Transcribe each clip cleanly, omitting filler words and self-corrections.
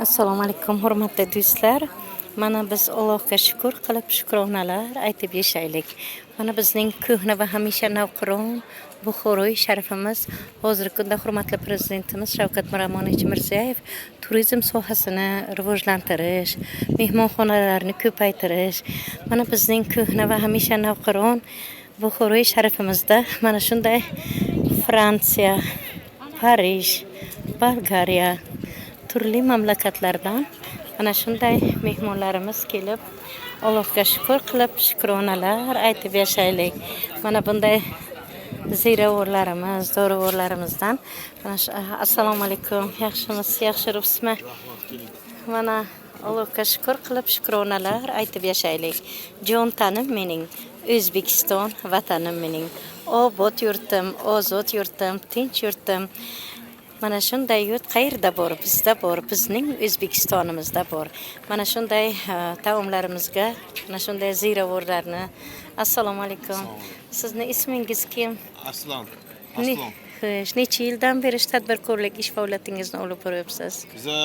Assalomu alaykum hurmatli do'stlar. Mana biz Allohga shukr qilib shukronalar aytib yashaylik. Mana bizning ko'hna va hamisha navqiron Buxoroy sharifimiz hozirgi kunda hurmatli prezidentimiz Shavkat Miromonovich Mirziyoyev turizm sohasini rivojlantirish, mehmonxonalarni ko'paytirish, mana bizning ko'hna va hamisha navqiron Buxoroy sharifimizda mana shunday Fransiya, Parij, Bolgariya turli mamlakatlardan ana shunday mehmonlarimiz kelib, Allohga shukr qilib, shukronalar aytib yashaylik. Mana bunday ziravorlarimiz, zo'ravorlarimizdan assalomu alaykum, yaxshimisiz, yaxshiribsizmi? Mana Allohga shukr qilib, shukronalar aytib yashaylik. Jon tanim mening, O'zbekiston vatanim mening. Obod yurtim, ozod yurtim, tinch yurtim. Mana shunday yurt qayerda bor? Bizda bor, bizning O'zbekistonimizda bor. Mana shunday taomlarimizga, mana shunday ziravorlarni. Assalomu alaykum. Sizning ismingiz kim? Aslan. Xo'sh, necha yildan beri tadbirkorlik ish faoliyatingizni olib boryapsiz? Biza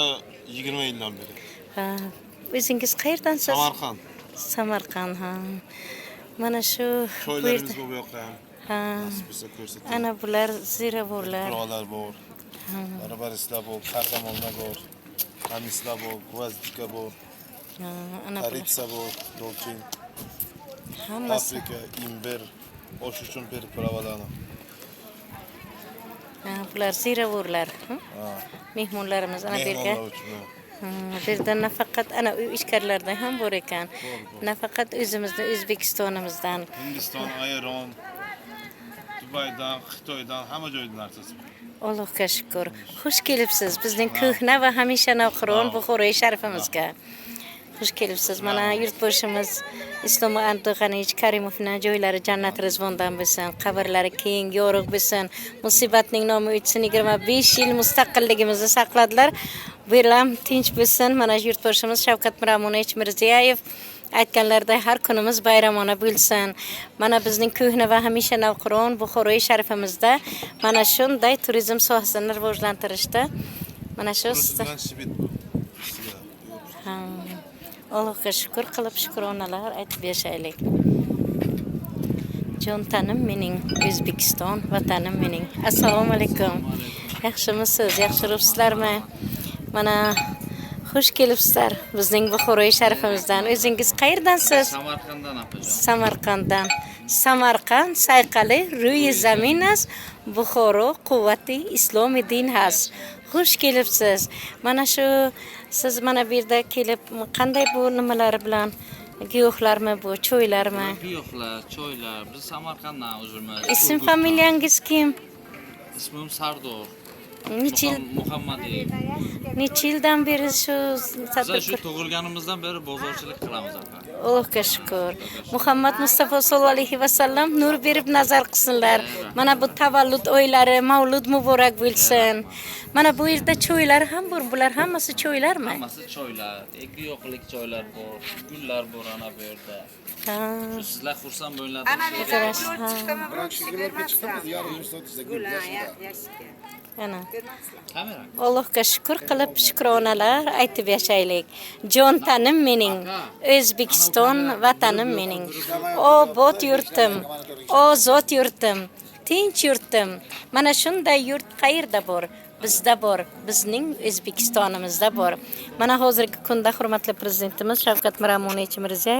20 yildan beri. O'zingiz qayerdansiz? Samarqand. Samarqand, ha. Mana shu Choylarimiz bu yoqda ham. Ha. Biza ko'rsatdik. Ana bular ziravorlar. Qurollar bor. Barbarislar bor, qardamonlar bor. Qamislar bor, gvazdika bor. Ana bular. Koritsa bor, dolchin. Hammasi. Afrika, imber, osh uchun pripravadani. Bular ziravorlar. Mehmonlarimiz ana bu yerga. Bu yerda nafaqat ana uy ichkarilarda ham bor ekan. Nafaqat o'zimizning O'zbekistonimizdan. Hindiston, Eron, Dubaydan, Xitoydan hamma joydan narsasi. Allohga shukr. Xush kelibsiz bizning ko'hna va hamisha navqiron Buxoroy sharifimizga. Xush kelibsiz. Mana yurtboshimiz Islom Abdug'aniyevich Karimovning joylari jannat rizvondan bo'lsin, qabrlari keng, yorug' bo'lsin. Musibatning nomi o'tsin. 25 yil mustaqilligimizni saqladilar. Bu ham tinch bo'lsin. Mana yurtboshimiz Shavkat Miromonovich Mirziyoyev aytganlaridek har kunimiz bayramona bo'lsin. Mana bizning ko'hna va hamisha navqiron Buxoroy sharifimizda mana shunday turizm sohasini rivojlantirishda mana shu Allohga shukr qilib shukronalar aytib yashaylik. Jon tanim mening, O'zbekiston vatanim mening. Assalomu alaykum. Yaxshimisiz, yaxshiribsizlarmi? Mana xush kelibsizlar bizning Buxoroy sharifimizdan. O'zingiz qayerdansiz? Samarqanddan apajon. Samarqanddan. Samarqand sayqali ruyi zaminas Buxoro quvvati islomi din has. Xush kelibsiz. Mana shu siz mana bu yerda kelib qanday bu nimalar bilan giyohlarmi bu, choylarmi? Giyohlar, choylar. Biz Samarqanddan o'zimiz. Ism familiyangiz kim? Ismim Sardor. Muhammadiyev. Necha yildan beri shu Biz shu tug'ilganimizdan beri bozorchilik qilamiz aka. Allohga shukr. Muhammad Mustafa sallallohu alayhi vasallam nur berib nazar qilsinlar. Mana bu tavallud oylari, mavlud muborak bo'lsin. Mana bu yerda choylar ham bor. Bular hammasi choylarmi? Hammasi choylar. Giyohlik choylar bor, gullar bor ana bu yerda. Shu sizlar xursand bo'linglar. Ana. Kamera. Allohga shukr qilib shukronalar aytib yashaylik. Jon tanim mening, O'zbekiston vatanim mening. Obod yurtim, ozod yurtim, tinch yurtim. Mana shunday yurt qayerda bor? Bizda bor, bizning O'zbekistonimizda bor. Mana hozirgi kunda hurmatli prezidentimiz Shavkat Miromonovich Mirziyoyev